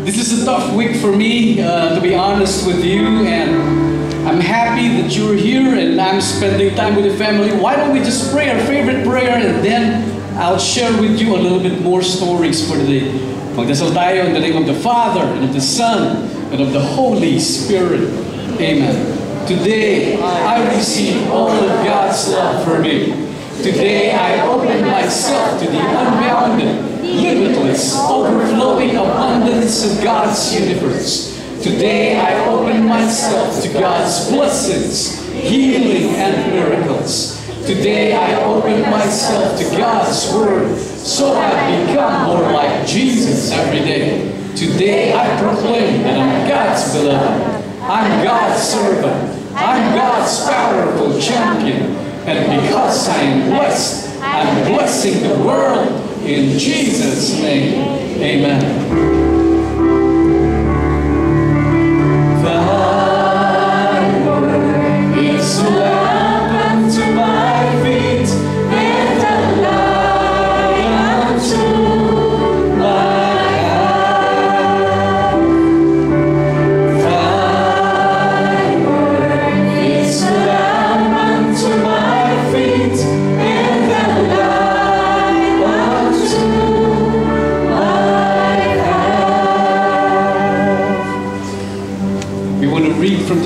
This is a tough week for me, to be honest with you, and I'm happy that you're here and I'm spending time with the family. Why don't we just pray our favorite prayer and then I'll share with you a little bit more stories for today. Magdasal tayo in the name of the Father, and of the Son, and of the Holy Spirit. Amen. Today, I receive all of God's love for me. Today, I open myself to the unbounded, limitless, overflowing abundance of God's universe. Today, I open myself to God's blessings, healing, and miracles. Today, I open myself to God's Word, so I become more like Jesus every day. Today, I proclaim that I'm God's beloved. I'm God's servant. I'm God's powerful champion. And because I am blessed, I'm blessing the world in Jesus' name. Amen.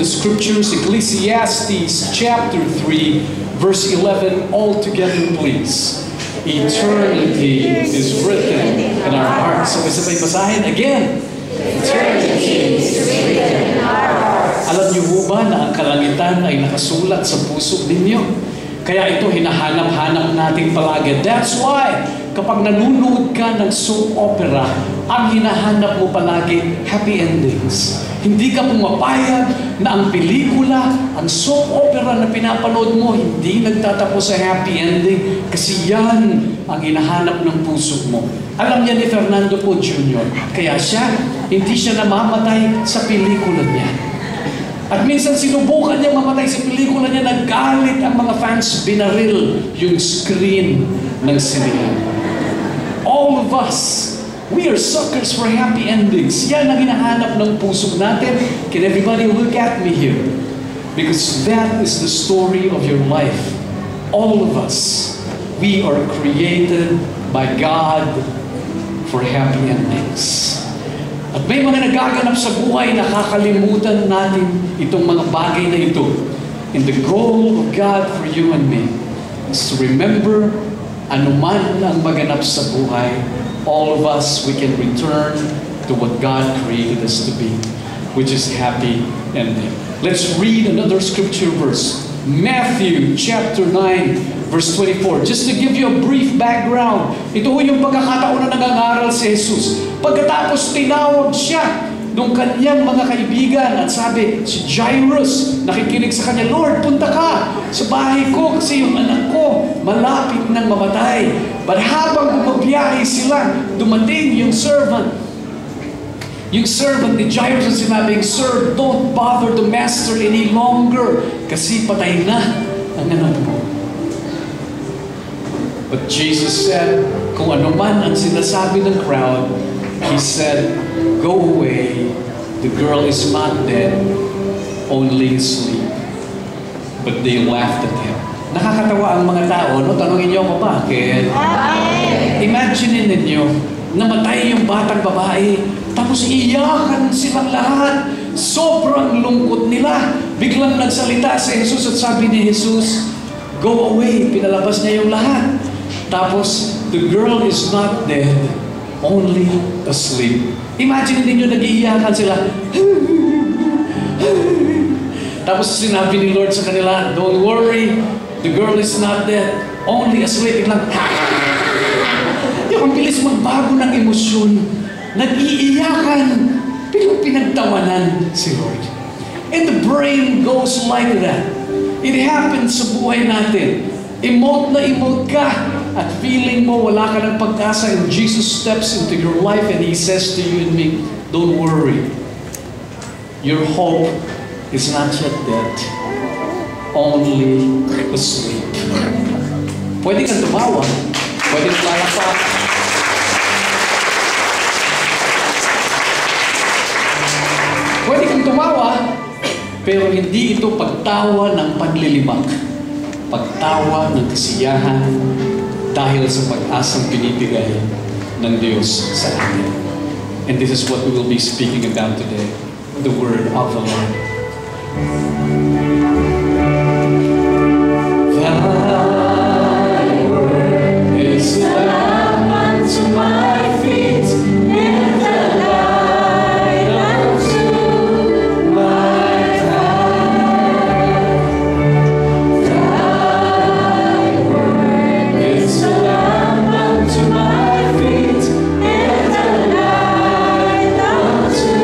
Scriptures, Ecclesiastes chapter 3, verse 11, all together please. Eternity is written in our hearts. Sabay-sabay basahin again. Eternity is written in our hearts. Alam niyo po ba na ang kalangitan ay nakasulat sa puso ninyo? Kaya ito hinahanap-hanap natin palagi. That's why, kapag nanunood ka ng soap opera, ang hinahanap mo palagi, happy endings. Hindi ka pumapayag na ang pelikula, ang soap opera na pinapanood mo, hindi nagtatapos sa happy ending kasi yan ang hinahanap ng puso mo. Alam niya ni Fernando Po Jr. Kaya hindi siya namamatay sa pelikula niya. At minsan sinubukan niya mamatay sa pelikula niya, nagalit ang mga fans, binaril yung screen ng sinehan. All of us, we are suckers for happy endings. Yan ang hinahanap ng puso natin. Can everybody look at me here? Because that is the story of your life. All of us, we are created by God for happy endings. At may mga nagaganap sa buhay, nakakalimutan natin itong mga bagay na ito. And the goal of God for you and me is to remember anuman ang maganap sa buhay, all of us, we can return to what God created us to be, which is happy ending. Let's read another scripture verse. Matthew chapter 9, verse 24. Just to give you a brief background, ito yung pagkakataon na nangangaral si Jesus. Pagkatapos tinawag siya nung kanyang mga kaibigan at sabi, si Jairus, nakikinig sa kanya, Lord, punta ka sa bahay ko kasi yung anak ko malapit nang mamatay. But habang bumabiyahe sila, dumating yung servant. Yung servant ni Jairus ang sinabing, Sir, don't bother the master any longer kasi patay na ang anak mo. But Jesus said, kung ano man ang sinasabi ng crowd, He said, go away, the girl is not dead, only asleep. But they laughed at Him. Nakakatawa ang mga tao, no? Tanungin niyo ako bakit? Imagine ninyo, namatay yung batang babae, tapos iyakan silang lahat. Sobrang lungkot nila. Biglang nagsalita si Jesus at sabi ni Jesus, go away. Pinalabas niya yung lahat. Tapos, the girl is not dead, only asleep. Imagine ninyo, nag-iiyakan sila. Tapos sinabi ni Lord sa kanila, don't worry, the girl is not dead, only asleep. Biglang, yung bilis magbago ng emosyon. Nag-iiyakan, pero pinagtawanan si Lord. And the brain goes like that. It happens sa buhay natin. Emote na emote ka at feeling mo wala ka ng pag-asa, and Jesus steps into your life and He says to you and me, don't worry. Your hope is not yet dead, only asleep. Pwede kang tumawa, pwede kang lalakpak. Pero hindi ito pagtawa ng panlilimak, pagtawa ng kasiyahan dahil sa pag-asang binibigay ng Diyos sa atin. And this is what we will be speaking about today, the word of the Lord. Thy word is a lamp unto my feet, and the light unto my path. Thy word is a lamp unto my feet, and the light unto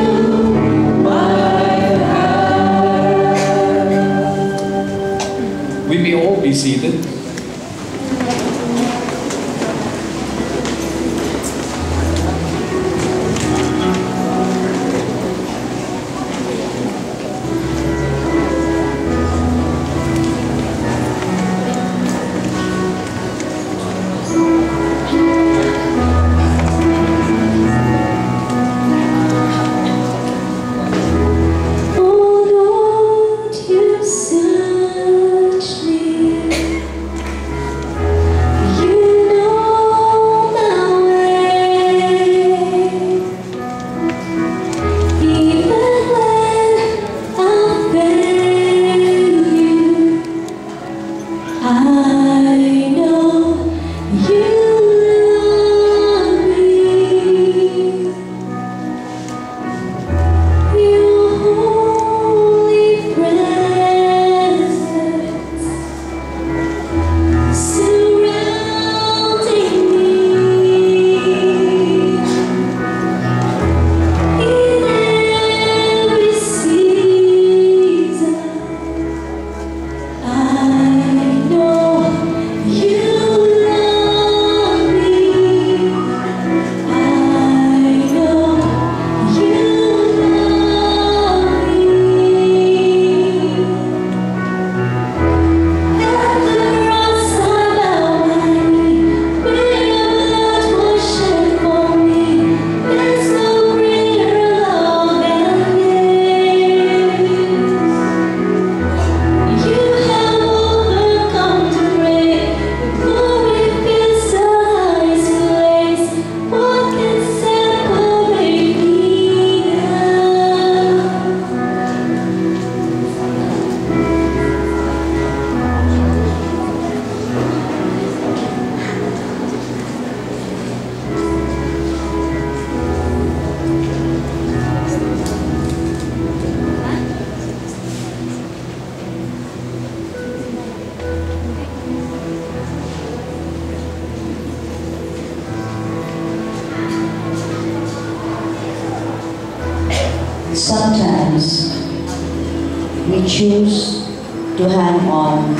my path. We may all be seated. Sometimes we choose to hang on.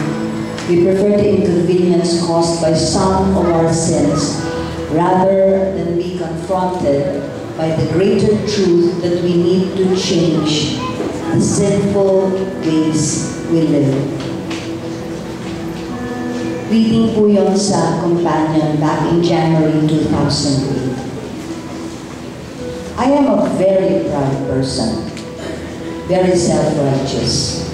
We prefer the inconvenience caused by some of our sins rather than be confronted by the greater truth that we need to change the sinful ways we live. Reading po yun sa Companion back in January 2008. I am a very proud person, very self-righteous.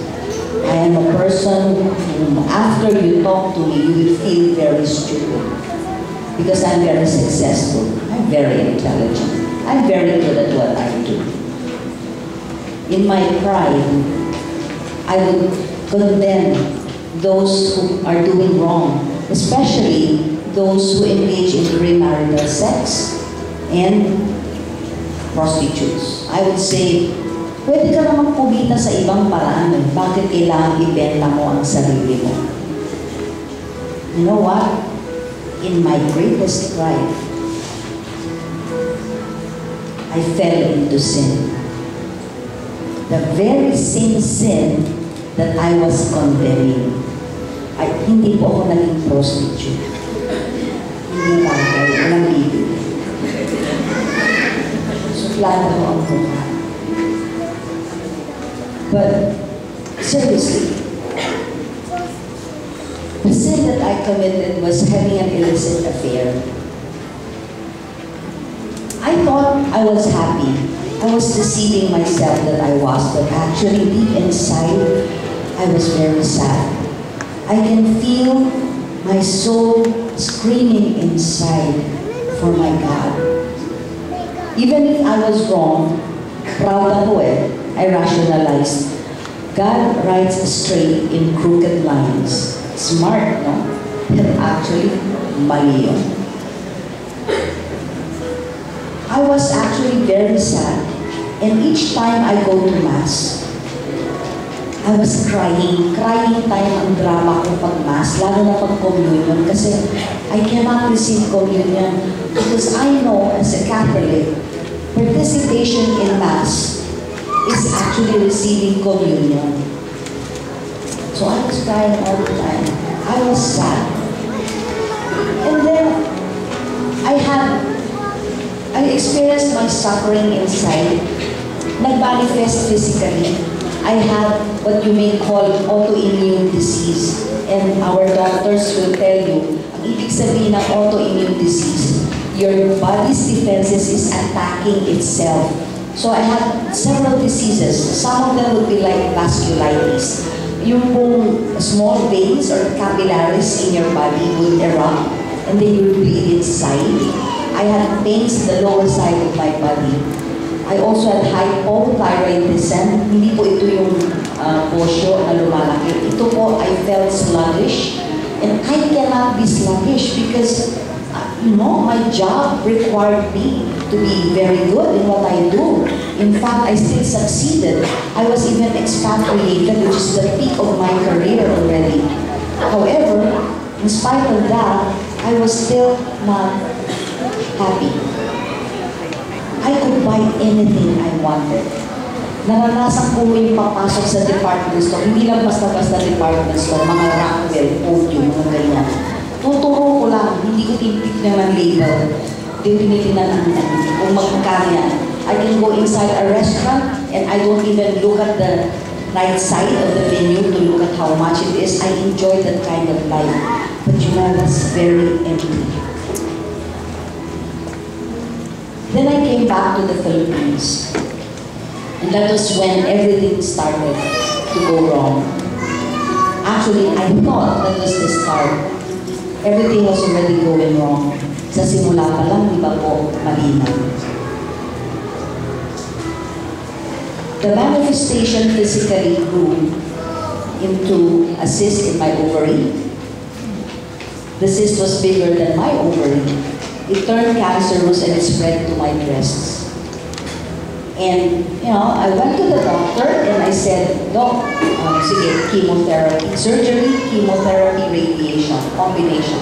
I am a person whom after you talk to me, you will feel very stupid. Because I'm very successful, I'm very intelligent, I'm very good at what I do. In my pride, I would condemn those who are doing wrong, especially those who engage in premarital sex and prostitutes. I would say, pwede ka namang kumita sa ibang paraan. Bakit kailangan ibenta mo ang sarili mo? You know what? In my greatest pride, I fell into sin. The very same sin that I was condemning. Hindi po ako naging prostitute. Hindi bagay, walang bibig. Suplada ko ang mukha. But, seriously, the sin that I committed was having an illicit affair. I thought I was happy I was deceiving myself that I was, but actually deep inside, I was very sad. I can feel my soul screaming inside for my God. Even if I was wrong, proud ako I rationalized. God writes straight in crooked lines. Smart, no? But actually, mali yun. I was actually very sad. And each time I go to Mass, I was crying. Crying time ang drama ko pag Mass, lalo na pag communion. Kasi I cannot receive communion because I know as a Catholic, participation in Mass is actually receiving communion. So I was crying all the time. I was sad. And then I experienced my suffering inside. Nag-manifest physically. I had what you may call autoimmune disease. And our doctors will tell you, ang ibig sabihin ng autoimmune disease, your body's defenses is attacking itself. So I had several diseases. Some of them would be like vasculitis. Yung pong small veins or capillaries in your body would erupt and then you would bleed inside. I had pains in the lower side of my body. I also had hypothyroidism. Hindi po ito yung posyo na lumalaki. Ito po, I felt sluggish. And I cannot be sluggish because, my job required me to be very good in what I do. In fact, I still succeeded. I was even expatriated, which is the peak of my career already. However, in spite of that, I was still not happy. I could buy anything I wanted. Naranasan ko yung papasok sa department store. Hindi lang basta-basta department store, mga Rockwell, Podium, mga ganyan. Tuturo ko lang, hindi ko titignan ng label. Tinitingnan ang kung magkano yan. I can go inside a restaurant and I don't even look at the right side of the menu to look at how much it is. I enjoy that kind of life. But it's very empty. Then I came back to the Philippines. And that was when everything started to go wrong. Actually, I thought that was the start. Everything was already going wrong. Sa simula pa lang, di ba po, malinaw. The manifestation physically grew into a cyst in my ovary. The cyst was bigger than my ovary. It turned cancerous and it spread to my breasts. And, I went to the doctor and I said, Doc, sige, chemotherapy, surgery, chemotherapy, radiation, combination.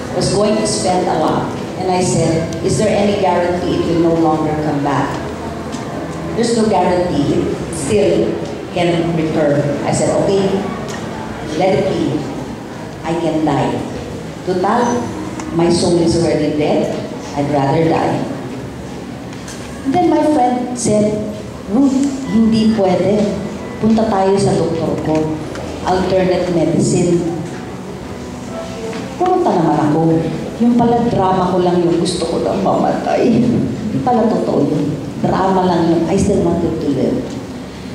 I was going to spend a lot. And I said, is there any guarantee it will no longer come back? There's no guarantee. It still can recur. I said, okay, let it be. I can die. Total, my soul is already dead. I'd rather die. And then my friend said, Ruth, hindi pwede. Punta tayo sa doktor ko. Alternate medicine. Pumunta naman ako. Yung pala drama ko lang yung gusto ko lang mamatay. Hindi pala totoo yun. Drama lang yun. I still wanted to live.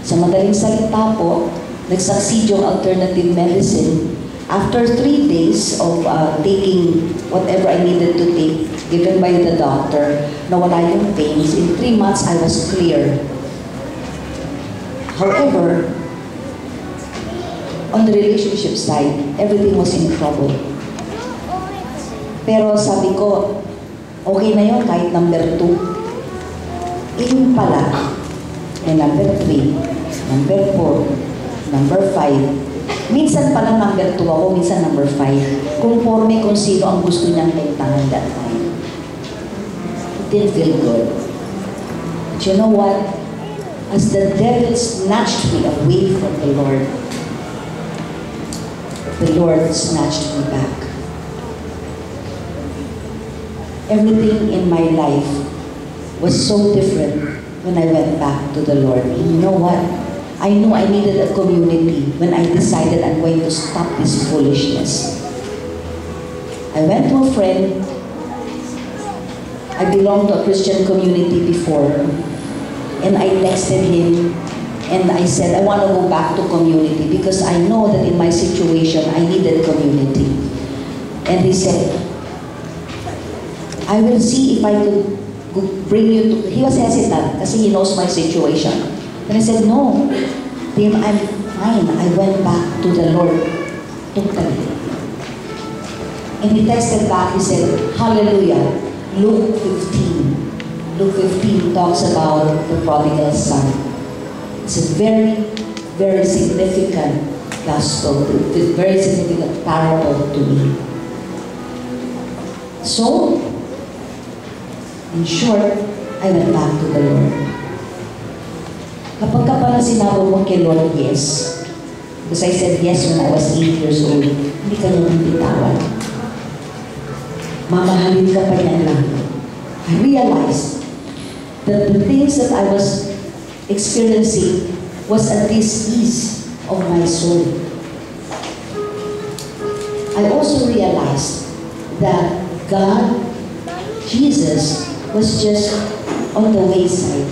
Sa madaling salita po, nagsucceed yung alternative medicine. After 3 days of taking whatever I needed to take, given by the doctor, nawala yung pains. In 3 months, I was clear. However, on the relationship side, everything was in trouble. Pero sabi ko, okay na yun kahit number 2. Yung pala, may number 3, number 4, number 5. Minsan pala number 2 ako, minsan number 5. Conforme kung sino ang gusto niyang taintangan that time. It didn't feel good. But you know what? As the devil snatched me away from the Lord snatched me back. Everything in my life was so different when I went back to the Lord. And you know what? I knew I needed a community when I decided I'm going to stop this foolishness. I went to a friend. I belonged to a Christian community before. And I texted him and I said, I want to go back to community because I know that in my situation, I needed community. And he said, I will see if I could bring you to, he was hesitant kasi he knows my situation. And I said, no, Tim, I'm fine. I went back to the Lord totally. And he texted back, he said, hallelujah, Luke 15. Luke 15 talks about the prodigal son. It's a very, very significant gospel, a very significant parable to me. So, in short, I went back to the Lord. Kapag ka pala sinabi mo kay Lord, yes, because I said yes when I was 8 years old, hindi ka niya bitawan. Mamahalin ka pa niya lang. I realized that the things that I was experiencing was a dis-ease of my soul. I also realized that God, Jesus, was just on the wayside.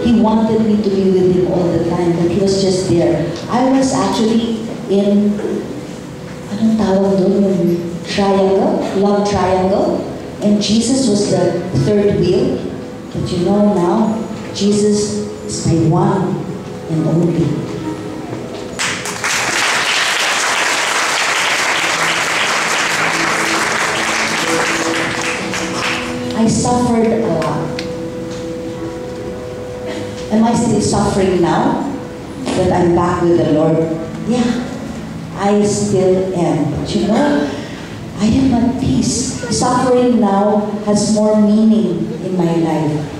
He wanted me to be with Him all the time, but He was just there. I was actually in, anong tawag doon, yung triangle, love triangle, and Jesus was the third wheel. But you know now, Jesus is my one and only. I suffered a lot. Am I still suffering now that I'm back with the Lord? Yeah, I still am. But you know, I am at peace. Suffering now has more meaning in my life.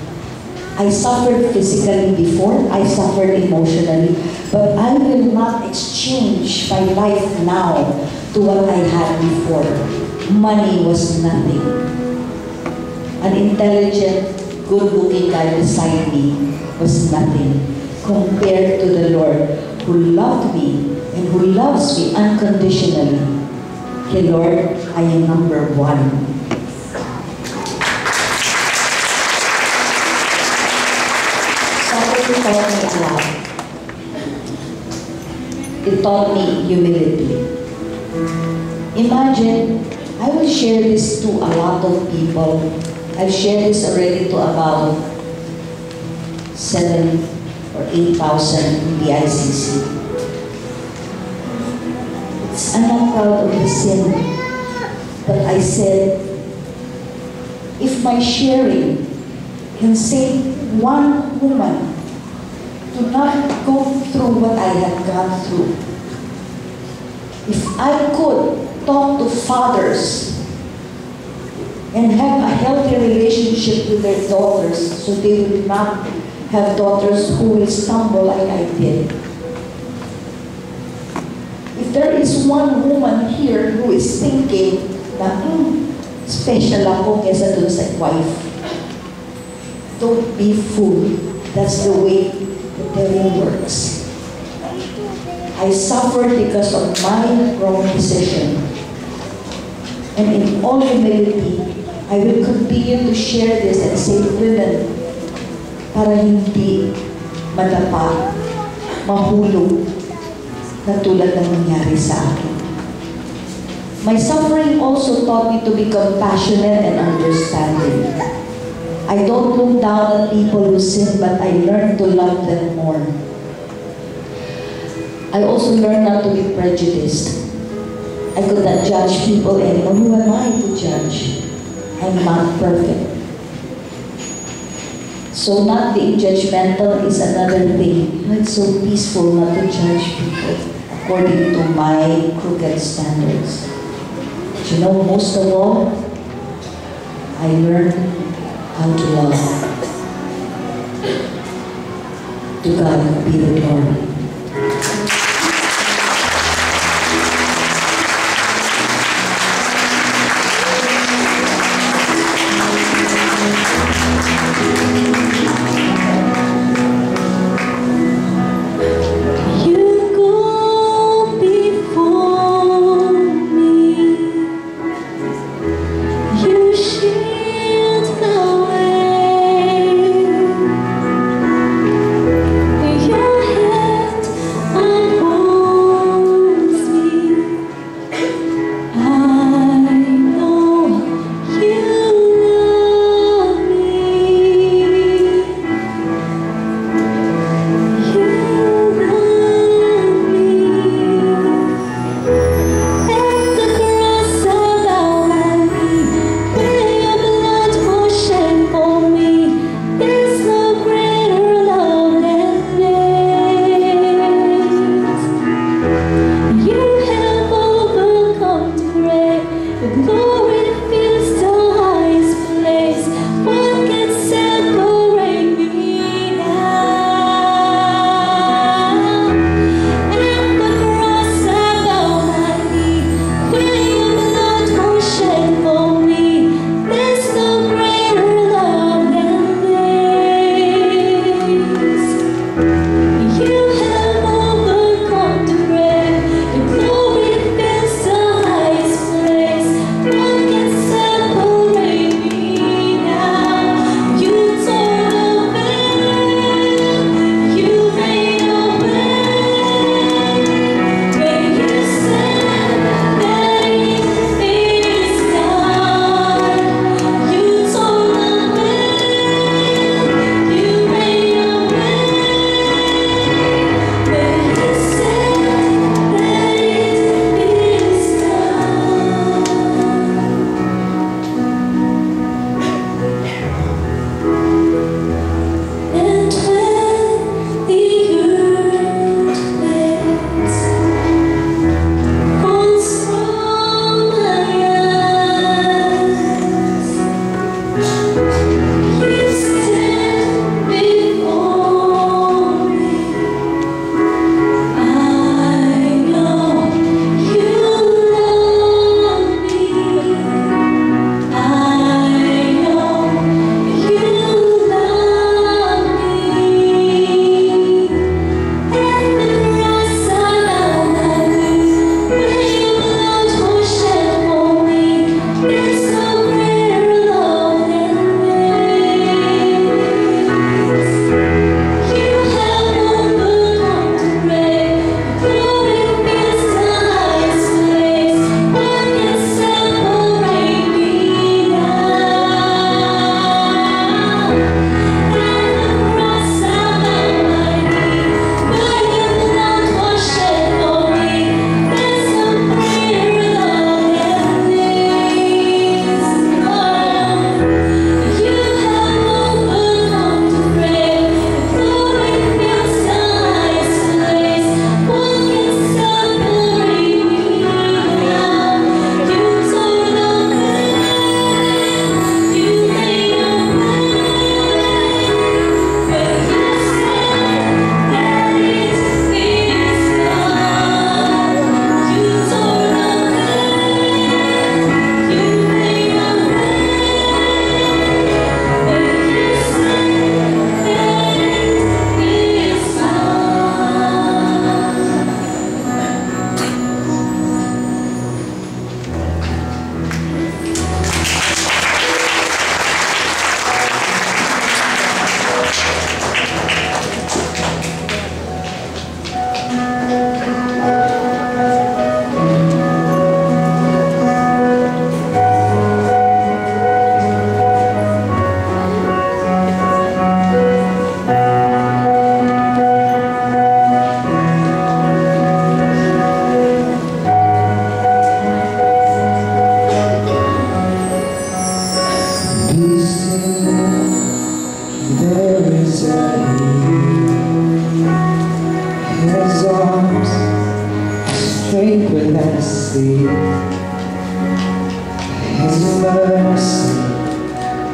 I suffered physically before, I suffered emotionally, but I will not exchange my life now to what I had before. Money was nothing. An intelligent, good-looking guy beside me was nothing compared to the Lord who loved me and who loves me unconditionally. Okay, Lord, I am number one. Suffering taught me a lot. It taught me humility. Imagine, I will share this to a lot of people. I've shared this already to about 7 or 8,000 in the ICC. I'm not proud of the sin, but I said, if my sharing can save one woman to not go through what I had gone through, if I could talk to fathers and have a healthy relationship with their daughters so they will not have daughters who will stumble like I did. If there is one woman here who is thinking na, special ako kesa dun sa wife, don't be fooled. That's the way the devil works. I suffered because of my wrong decision. And in all humility, I will continue to share this and save women para hindi madapa, mahulog na tulad ng nangyari sa akin. My suffering also taught me to be compassionate and understanding. I don't look down on people who sin, but I learned to love them more. I also learned not to be prejudiced. I could not judge people anymore. Who am I to judge? I'm not perfect. So not being judgmental is another thing. It's so peaceful not to judge people according to my crooked standards. But you know, most of all, I learned how to love. To God be the glory.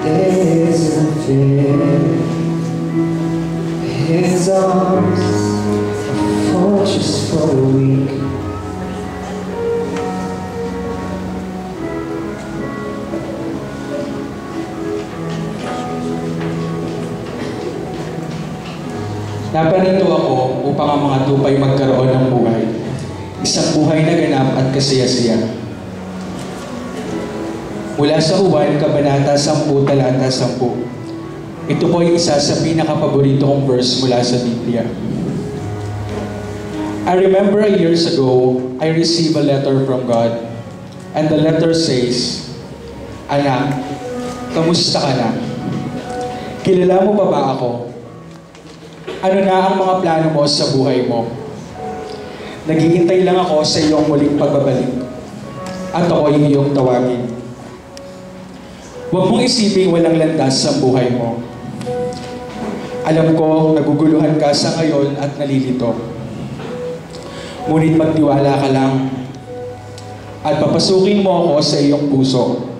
isn't fair. His arms are fortress for the weak. Naparito ako upang ang mga tupay magkaroon ng buhay. Isang buhay na ganap at kasaya-saya. Mula sa Juan, Kabanata 10, Talata 10. Ito po ay isa sa pinakapaborito kong verse mula sa Biblia. I remember years ago, I received a letter from God. And the letter says, Anak, kamusta ka na? Kilala mo pa ba ako? Ano na ang mga plano mo sa buhay mo? Naghihintay lang ako sa iyong muling pagbabalik. At ako ay iyong tawagin. Huwag mong isiping walang landas sa buhay mo. Alam ko, naguguluhan ka sa ngayon at nalilito. Ngunit magtiwala ka lang. At papasukin mo ako sa iyong puso.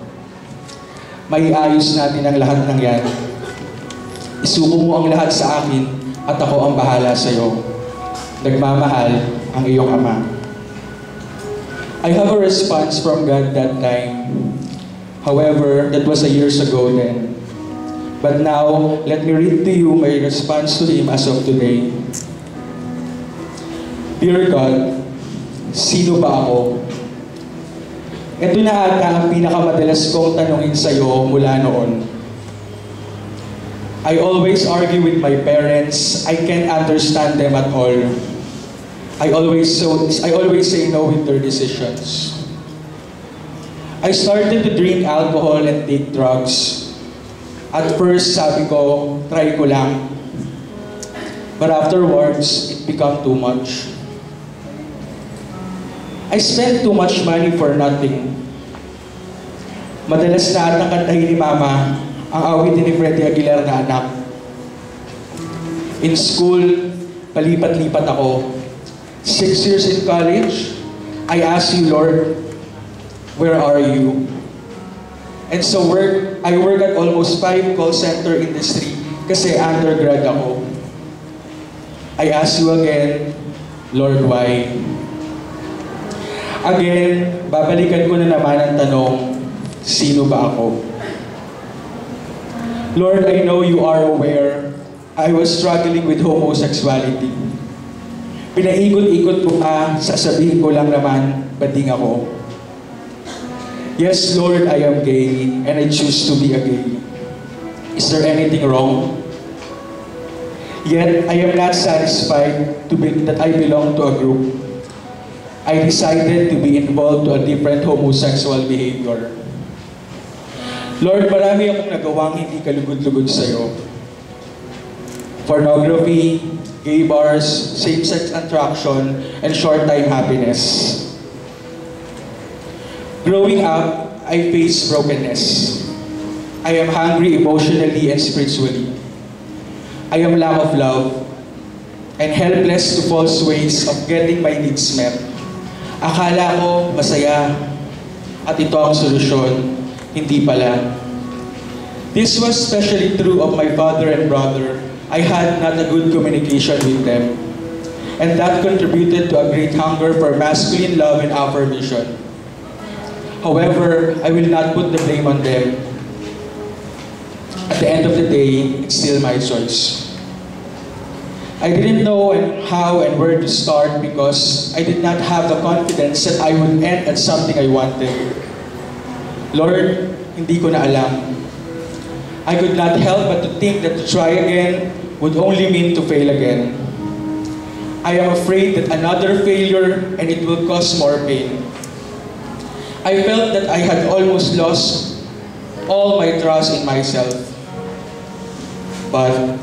Maiayos natin ang lahat ng yan. Isuko mo ang lahat sa akin at ako ang bahala sa iyo. Nagmamahal ang iyong Ama. I have a response from God that time. However, that was years ago then. But now, let me read to you my response to Him as of today. Dear God, sino ba ako? Ito na ata ang pinakamadalas kong tanungin sa iyo mula noon. I always argue with my parents. I can't understand them at all. I always say no with their decisions. I started to drink alcohol and take drugs. At first, sabi ko, try ko lang. But afterwards, it became too much. I spent too much money for nothing. Madalas na atang kantahin ni Mama ang awitin ni Freddie Aguilar na Anak. In school, palipat-lipat ako. 6 years in college, I asked you, Lord, where are you? And so I work at almost 5 call center industry kasi undergrad ako. I ask you again, Lord, why? Again, babalikan ko na naman ang tanong, sino ba ako? Lord, I know you are aware I was struggling with homosexuality. Pinaikot-ikot ko pa, sasabihin ko lang naman, bading ako. Yes, Lord, I am gay, and I choose to be a gay. Is there anything wrong? Yet, I am not satisfied that I belong to a group. I decided to be involved to a different homosexual behavior. Lord, marami akong nagawang hindi kalugod-lugod sa'yo. Pornography, gay bars, same-sex attraction, and short-time happiness. Growing up, I faced brokenness. I am hungry emotionally and spiritually. I am lack of love and helpless to false ways of getting my needs met. Akala ko masaya at ito ang solusyon. Hindi pala. This was especially true of my father and brother. I had not a good communication with them. And that contributed to a great hunger for masculine love and affirmation. However, I will not put the blame on them. At the end of the day, it's still my choice. I didn't know how and where to start because I did not have the confidence that I would end at something I wanted. Lord, hindi ko na alam. I could not help but to think that to try again would only mean to fail again. I am afraid that another failure and it will cause more pain. I felt that I had almost lost all my trust in myself. But,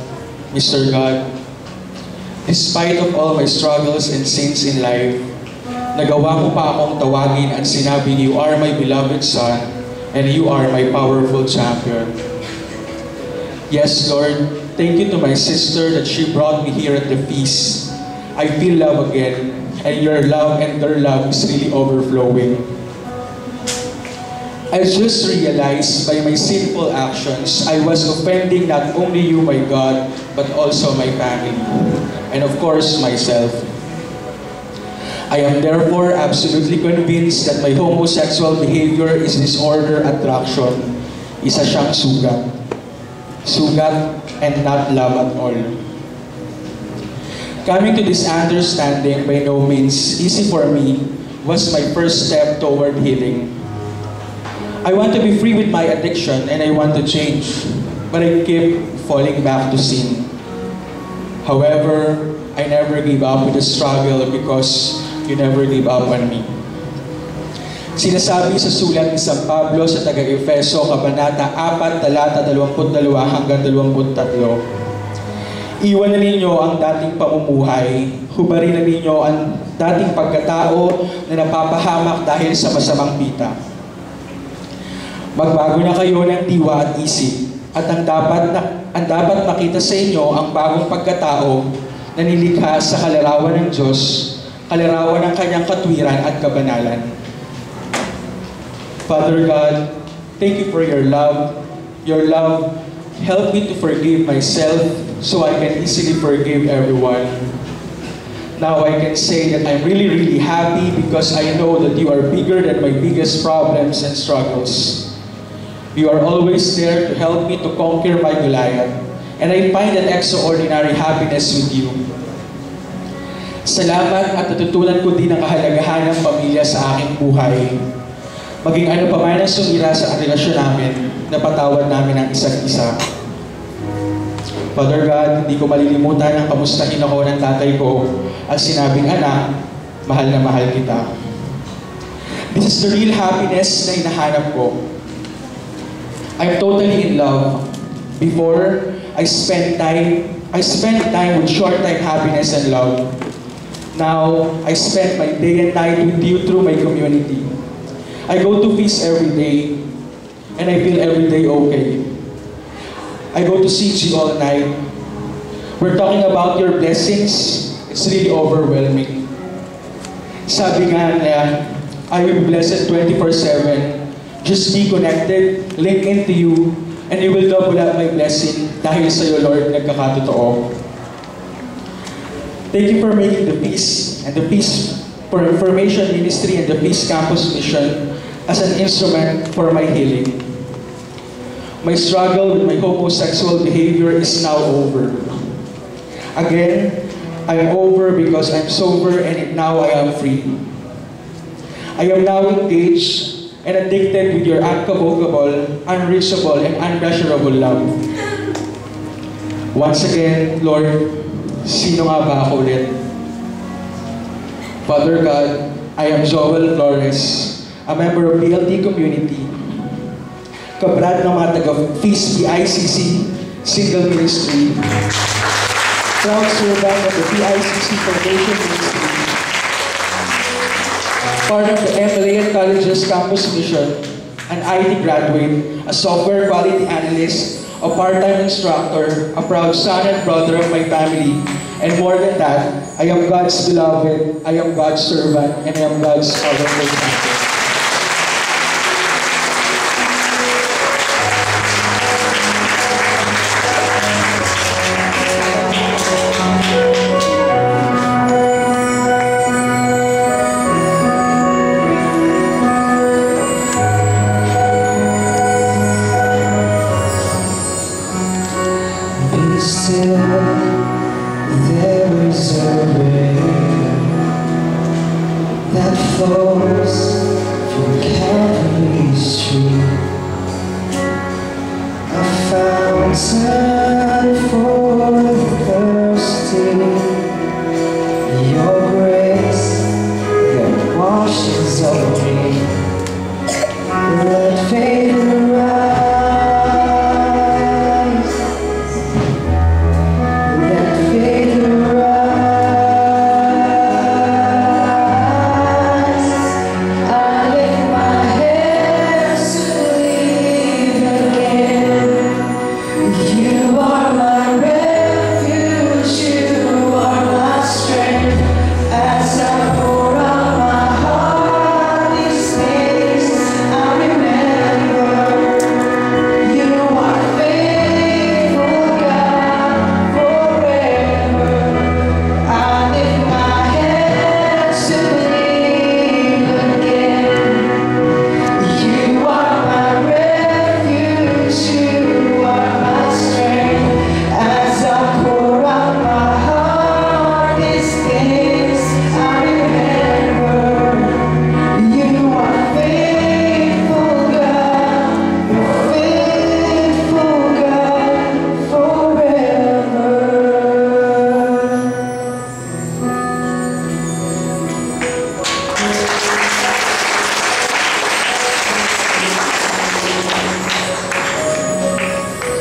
Mr. God, despite of all my struggles and sins in life, nagawa mo pa akong tawagin at sinabing, you are my beloved Son, and you are my powerful champion. Yes, Lord, thank you to my sister that she brought me here at the feast. I feel love again, and your love and their love is really overflowing. I just realized by my simple actions, I was offending not only you, my God, but also my family, and of course, myself. I am therefore absolutely convinced that my homosexual behavior is disorder attraction. Isa siyang sugat. Sugat and not love at all. Coming to this understanding by no means easy for me was my first step toward healing. I want to be free with my addiction and I want to change, but I keep falling back to sin. However, I never gave up with the struggle because you never gave up on me. Sinasabi sa sulat ni San Pablo sa taga-Efeso, Kabanata 4, talata 22 hanggang 23. Iwan na ninyo ang dating pamumuhay, hubarin na ninyo ang dating pagkatao na napapahamak dahil sa masamang pita. Magbago na kayo ng diwa at isip, at ang dapat makita sa inyo ang bagong pagkatao na nilikha sa kalarawan ng Diyos, kalarawan ng kanyang katwiran at kabanalan. Father God, thank you for your love. Your love helped me to forgive myself so I can easily forgive everyone. Now I can say that I'm really, really happy because I know that you are bigger than my biggest problems and struggles. You are always there to help me to conquer my Goliath, and I find an extraordinary happiness with you. Salamat at natutunan ko din ang kahalagahan ng pamilya sa aking buhay. Maging ano pa man ang sumira sa relasyon namin, napatawad namin ang isa't isa. Father God, hindi ko malilimutan ang kamustahin ako ng tatay ko at sinabing, anak, mahal na mahal kita. This is the real happiness na hinahanap ko. I'm totally in love. Before, I spent time with short-time happiness and love. Now, I spend my day and night with you through my community. I go to feast every day, and I feel every day okay. I go to CG all night. We're talking about your blessings. It's really overwhelming. Sabi nga niya, I will be blessed 24/7. Just be connected, link into you, and you will double up my blessing dahil sa iyo, Lord, nagkakatotoo. Thank you for making the Peace and the Peace for Information Ministry and the Peace Campus Mission as an instrument for my healing. My struggle with my homosexual behavior is now over. Again, I am over because I'm sober and now I am free. I am now engaged and addicted with your uncommunicable, unreachable, and unmeasurable love. Once again, Lord, sino nga ba ako ulit? Father God, I am Joel Flores, a member of PLT community, kabrad ng mga taga-Feast PICC Single Ministry, proud servant of the PICC Foundation Ministry, part of the MLA Colleges Campus Mission, an IT graduate, a software quality analyst, a part-time instructor, a proud son and brother of my family, and more than that, I am God's beloved, I am God's servant, and I am God's powerful example. You are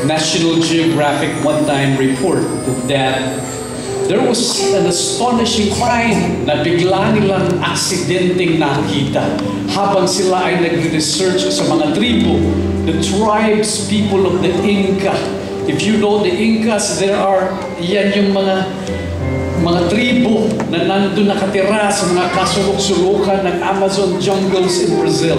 National Geographic one time reported that there was an astonishing find na bigla nilang aksidenteng nakita habang sila ay nagre-research sa mga tribo, the tribes, people of the Inca. If you know the Incas, yan yung mga tribo na nandun nakatira sa mga kasulok-sulukan ng Amazon jungles in Brazil.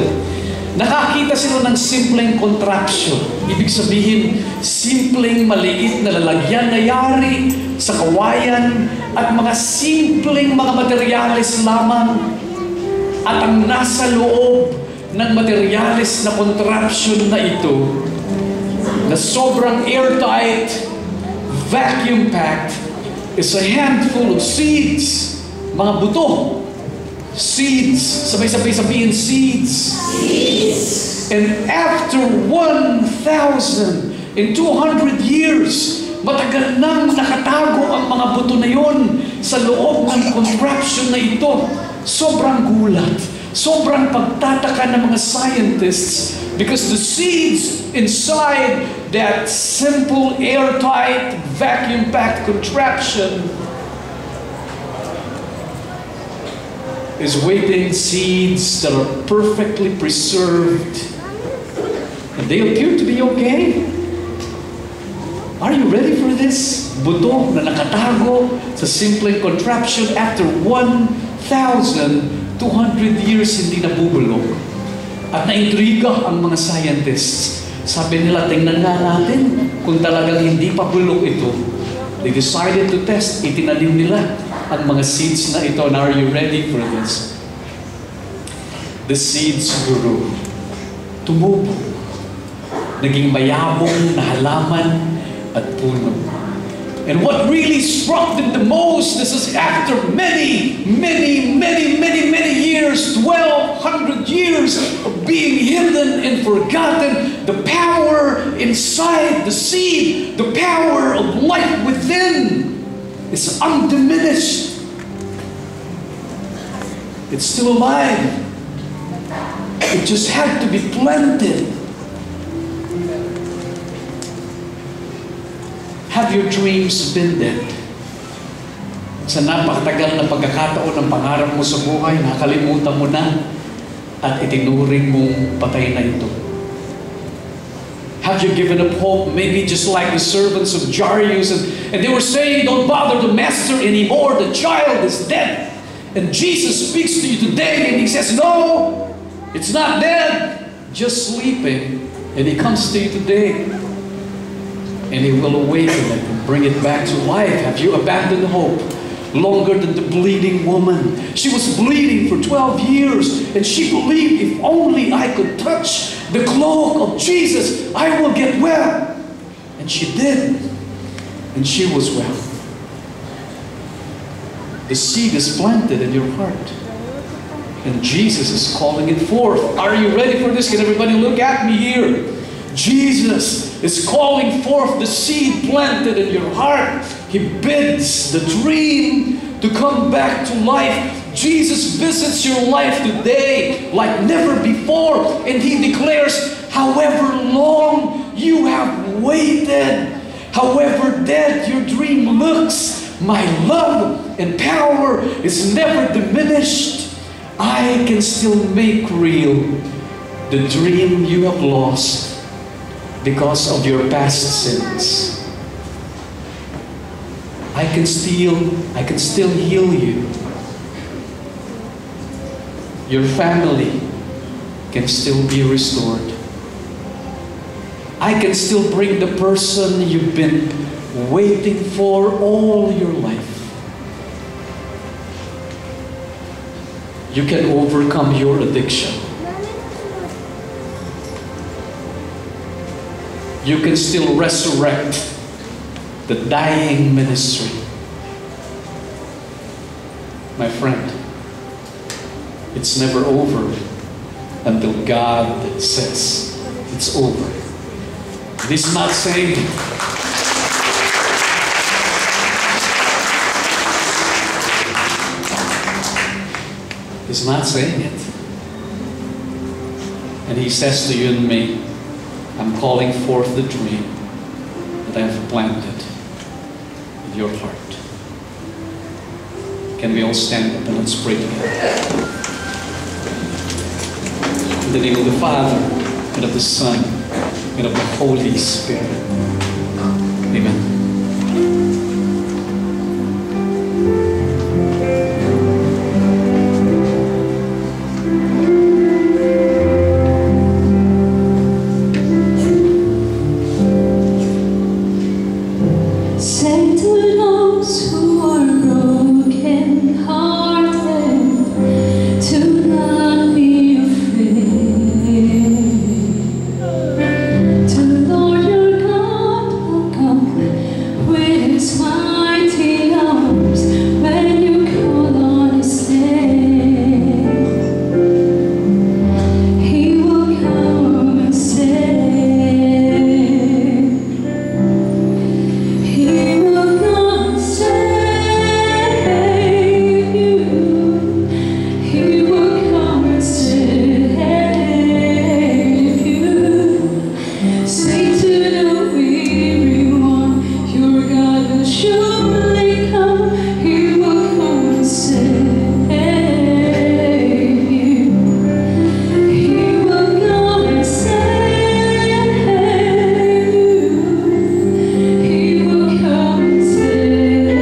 Nakakita sila ng simpleng contraption. Ibig sabihin, simpleng maliit na lalagyan na yari sa kawayan at mga simpleng mga materyales lamang. At ang nasa loob ng materyales na contraption na ito, na sobrang airtight, vacuum-packed, is a handful of seeds, mga buto. Seeds. Sabay-sabay sabihin, seeds. And after 1,200 years, matagal nang nakatago ang mga buto na yon sa loob ng contraption na ito. Sobrang gulat, sobrang pagtataka ng mga scientists because the seeds inside that simple, airtight, vacuum-packed contraption is waiting seeds that are perfectly preserved. And they appear to be okay. Are you ready for this? Buto na nakatago sa simple contraption after 1,200 years hindi nabubulok. At naintriga ang mga scientists. Sabi nila, tingnan nga natin kung talagang hindi pa bulok ito. They decided to test. Itinanim nila ang mga seeds na ito. And are you ready for this? The seeds grew. Tumubo. Naging mayabong na halaman at puno. And what really struck them the most, this is after many years, 1,200 years of being hidden and forgotten, the power inside the seed, the power of life within is undiminished. It's still alive. It just had to be planted. Have your dreams been dead? Sa napakatagal na pagkakataon ng pangarap mo sa buhay, nakalimutan mo na at itinuring mong patay na ito. Have you given up hope? Maybe just like the servants of Jairus, and they were saying, don't bother the master anymore, the child is dead. And Jesus speaks to you today and he says, no, it's not dead, just sleeping. And he comes to you today and he will awaken it and bring it back to life. Have you abandoned hope? Longer than the bleeding woman. She was bleeding for 12 years and she believed, if only I could touch the cloak of Jesus, I will get well. And she did. And she was well. The seed is planted in your heart. And Jesus is calling it forth. Are you ready for this? Can everybody look at me here? Jesus is calling forth the seed planted in your heart. He bids the dream to come back to life. Jesus visits your life today like never before. And he declares, however long you have waited, however dead your dream looks, my love and power is never diminished. I can still make real the dream you have lost because of your past sins. I can still heal you. Your family can still be restored. I can still bring the person you've been waiting for all your life. You can overcome your addiction. You can still resurrect the dying ministry. My friend, it's never over until God says it's over. This is not saying He's not saying it. And he says to you and me, I'm calling forth the dream. that I have planted in your heart. Can we all stand up and let's pray together? In the name of the Father, and of the Son, and of the Holy Spirit. Amen. Say to those who are broken hearted to not be afraid. To Lord your God will come with his mighty arms when you call on his name. He will come and save. He will come and save you. He will come and save you. Say to the weary one, your God will surely come. He will come and save you. He will come and save you. He will come and save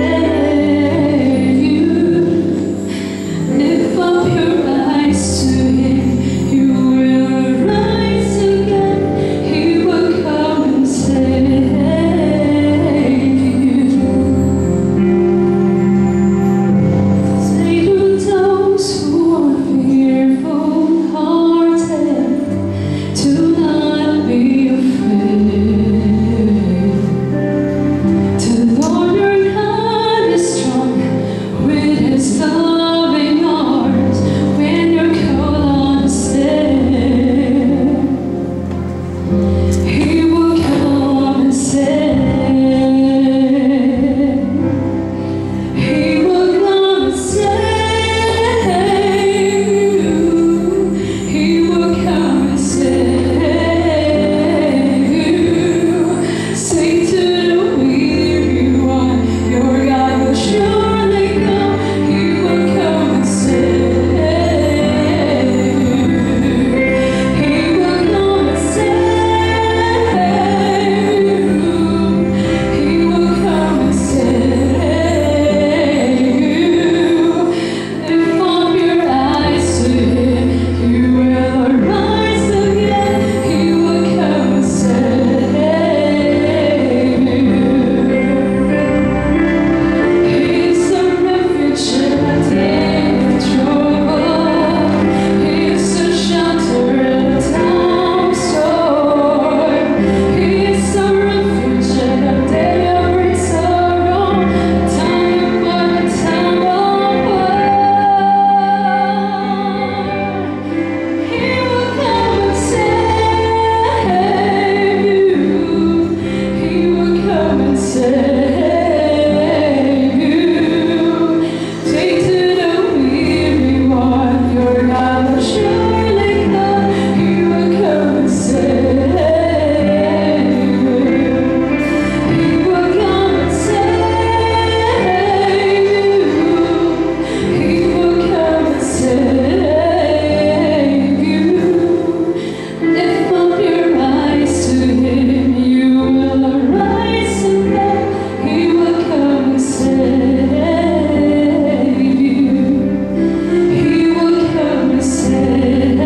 you. Lift up your eyes to him, you will rise again. He will come and save you. Say to those who are fearful hearted to not be afraid. To Lord your God is strong with his loving arms when you're called on his name. He will come and save. He will come and save you. He will come and save you. Say to the weary one, your God will surely come. He will come and save you. He will come and save you. He will come and save you. Lift up your eyes to him, you will arise again. He will come and save you. He's a refuge in a day of trouble. He's a shelter in a time of storm. He's a refuge in a day of great sorrow, time of war, time of war. He will come and save you. He will come and save you. Take to the weary one, your God will surely come. He will come and save you. He will come and save you. He will come and save you. Lift up your eyes to him, you will arise again. He will come and save you. He will come and save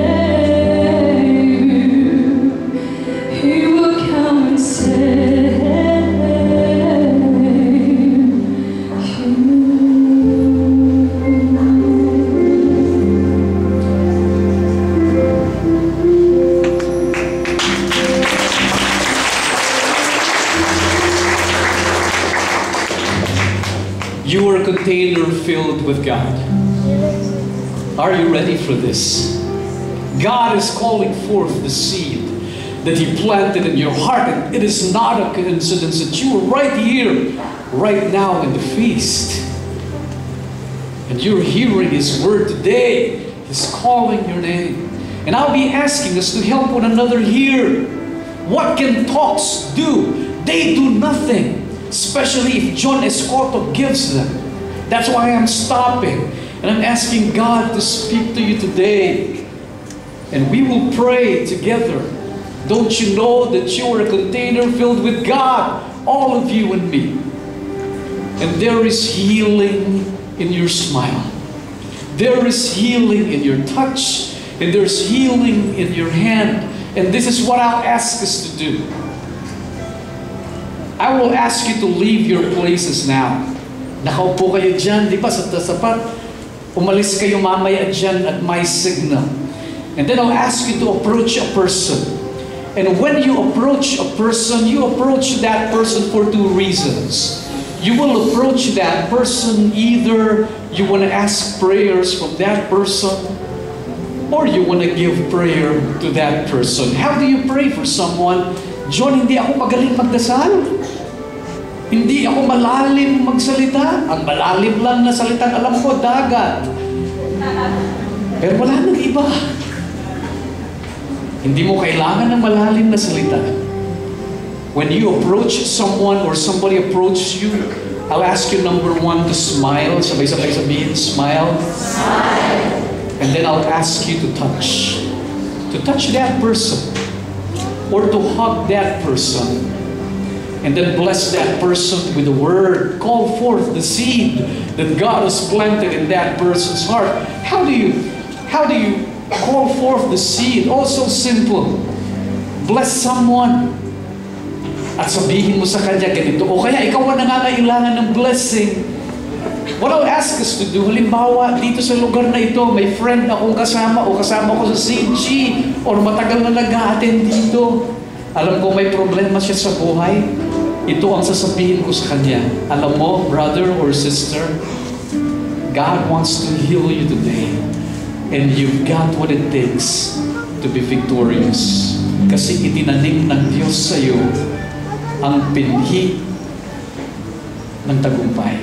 you. He will come and save you. You are a container filled with God. Are you ready for this? God is calling forth the seed that He planted in your heart. And it is not a coincidence that you are right here, right now in the feast. And you're hearing His word today. He's calling your name. And I'll be asking us to help one another here. What can talks do They do nothing, especially if John Escoto gives them. That's why I'm stopping. And I'm asking God to speak to you today. And we will pray together. Don't you know that you are a container filled with God? All of you and me. And there is healing in your smile. There is healing in your touch. And there's healing in your hand. And this is what I'll ask us to do. I will ask you to leave your places now. Nakaupo kayo dyan, di ba? Sa tasapat, umalis kayo mamaya dyan at my signal. And then I'll ask you to approach a person. And when you approach a person, you approach that person for two reasons. You will approach that person either you want to ask prayers from that person or you want to give prayer to that person. How do you pray for someone? John, hindi ako magaling magdasal. Hindi ako malalim magsalita. Ang malalim lang na salitang alam ko, dagat. Pero wala nang iba. Hindi mo kailangan ng malalim na salita. When you approach someone or somebody approaches you, I'll ask you number one to smile. Sabay-sabay sabihin, smile. Smile. And then I'll ask you to touch. To touch that person. Or to hug that person. And then bless that person with a word. Call forth the seed that God has planted in that person's heart. How do you call forth the seed? Oh, so simple. Bless someone. At sabihin mo sa kanya ganito. O kaya ikaw ang nangangailangan ng blessing. What I'll ask us to do, halimbawa, dito sa lugar na ito, may friend akong kasama o kasama ko sa CG or matagal na nag-a-attend dito. Alam ko may problema siya sa buhay. Ito ang sasabihin ko sa kanya. Alam mo, brother or sister, God wants to heal you today. And you've got what it takes to be victorious. Kasi itinanim ng Diyos sa iyo ang pinhi ng tagumpay.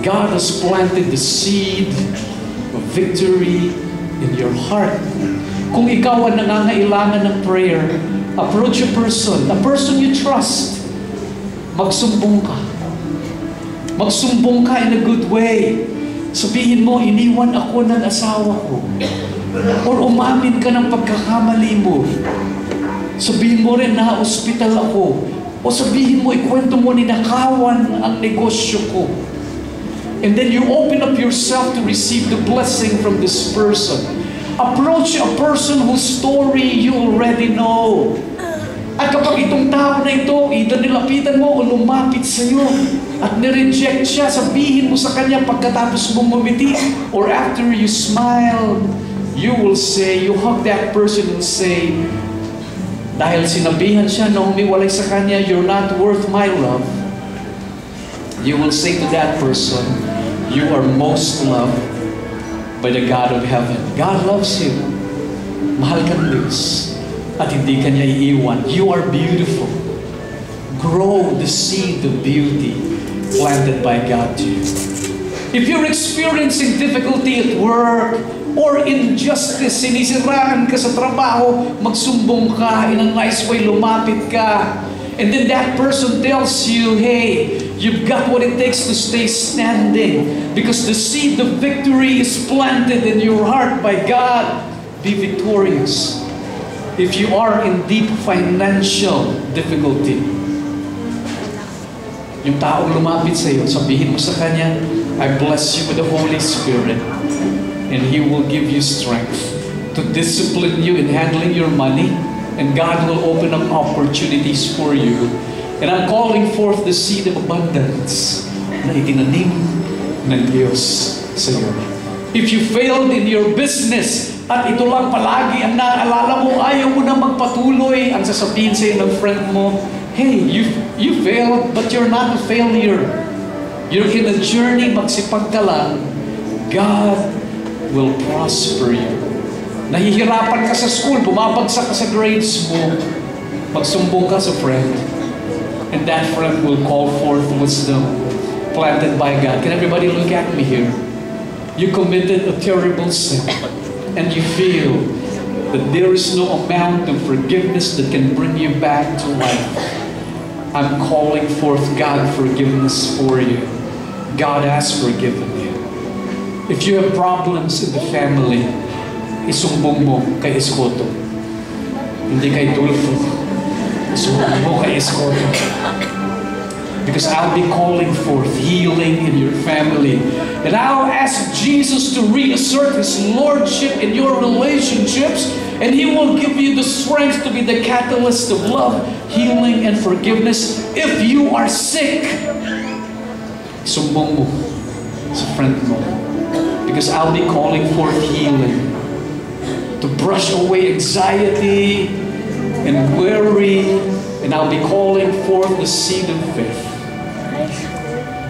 God has planted the seed of victory in your heart. Kung ikaw ang nangangailangan ng prayer, approach a person you trust. Magsumbong ka. Magsumbong ka in a good way. Sabihin mo, iniwan ako ng asawa ko. Or umamin ka ng pagkakamali mo. Sabihin mo rin na ospital ako. O sabihin mo, ikwento mo, ninakawan ang negosyo ko. And then you open up yourself to receive the blessing from this person. Approach a person whose story you already know. At kapag itong tao na ito, either nilapitan mo o lumapit sa iyo at nireject siya, sabihin mo sa kanya pagkatapos mong bumiti or after you smile, you will say, you hug that person and say, dahil sinabihan siya na humiwalay sa kanya, you're not worth my love. You will say to that person, you are most loved by the God of heaven. God loves you. Mahal ka ng Diyos. At hindi ka niya iiwan. You are beautiful. Grow the seed of beauty planted by God to you. If you're experiencing difficulty at work or injustice, sinisiraan ka sa trabaho, magsumbong ka, in a nice way, lumapit ka, and then that person tells you, hey, you've got what it takes to stay standing because the seed of victory is planted in your heart by God. Be victorious. If you are in deep financial difficulty, yung taong lumapit sa iyo, sabihin mo sa kanya, I bless you with the Holy Spirit and He will give you strength to discipline you in handling your money, and God will open up opportunities for you. And I'm calling forth the seed of abundance na itinanim ng Diyos sa iyo. If you failed in your business, at ito lang palagi ang naalala mo, ayaw mo na magpatuloy, ang sasabihin sa iyo ng friend mo, hey, you failed, but you're not a failure. You're in a journey, magsipag ka lang. God will prosper you. Nahihirapan ka sa school, bumabagsak ka sa grades mo, magsumbong ka sa friend. And that friend will call forth wisdom planted by God. Can everybody look at me here? You committed a terrible sin and you feel that there is no amount of forgiveness that can bring you back to life. I'm calling forth God forgiveness for you. God has forgiven you. If you have problems in the family, isumbong mo kay Iskoto. Hindi kay Dulfo. Isumbong mo kay Iskoto. Because I'll be calling forth healing in your family. And I'll ask Jesus to reassert His Lordship in your relationships. And He will give you the strength to be the catalyst of love, healing, and forgiveness. If you are sick, sumbong mo sa friend mo. Because I'll be calling forth healing. To brush away anxiety and worry. And I'll be calling forth the seed of faith.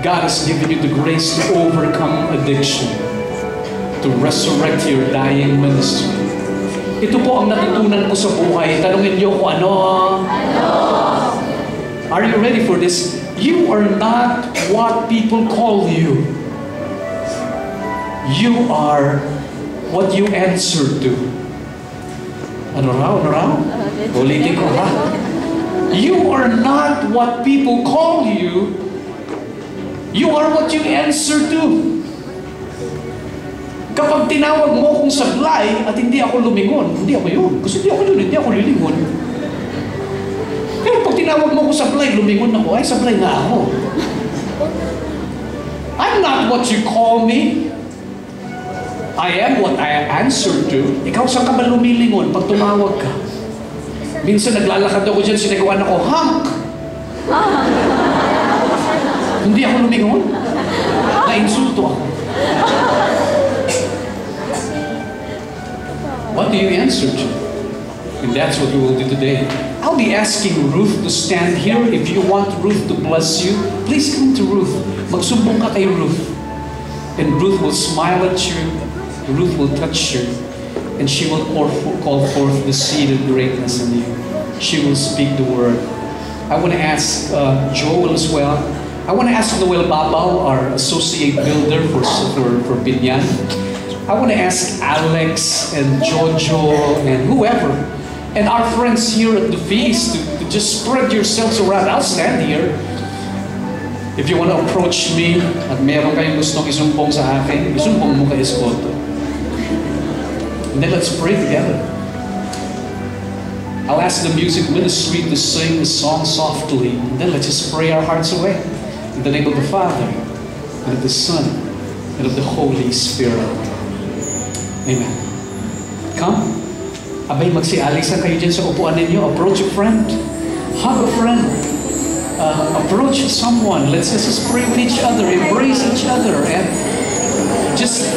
God has given you the grace to overcome addiction, to resurrect your dying ministry. Ito po ang natutunan ko sa buhay. Tanungin niyo kung ano. Are you ready for this? You are not what people call you. You are what you answer to. Ano raw? Ulitin ko ha? You are not what people call you. You are what you answer to. Kapag tinawag mo kong sablay at hindi ako lumingon, hindi ako yun. Kasi hindi ako yun, hindi ako lilingon. Pero pag tinawag mo kong sablay, lumingon ako, ay sablay nga ako. I'm not what you call me. I am what I answer to. Ikaw saan ka ba lumilingon pag tumawag ka? Minsan naglalakad ako dyan, sinagawan ako, Hank! Hindi ako lumingon. Na-insulto ako. What do you answer to? And that's what we will do today. I'll be asking Ruth to stand here. If you want Ruth to bless you, please come to Ruth. Magsumbong ka kay Ruth. And Ruth will smile at you. Ruth will touch you. And she will call forth the seed of greatness in you. She will speak the word. I want to ask Joel as well. I want to ask Noel Babao, our associate builder for Binyan. I want to ask Alex and Jojo and whoever, and our friends here at the feast to just spread yourselves around. I'll stand here. If you want to approach me at meron kayong gustong isumpong sa akin, isumpong mo kay Iskoto. And then let's pray together. I'll ask the music ministry to sing the song softly, and then let's just pray our hearts away. In the name of the Father, and of the Son, and of the Holy Spirit. Amen. Come. Abay, magsialisan kayo dyan sa upuan ninyo. Approach a friend. Hug a friend. Approach someone. Let's just pray with each other. Embrace each other. And just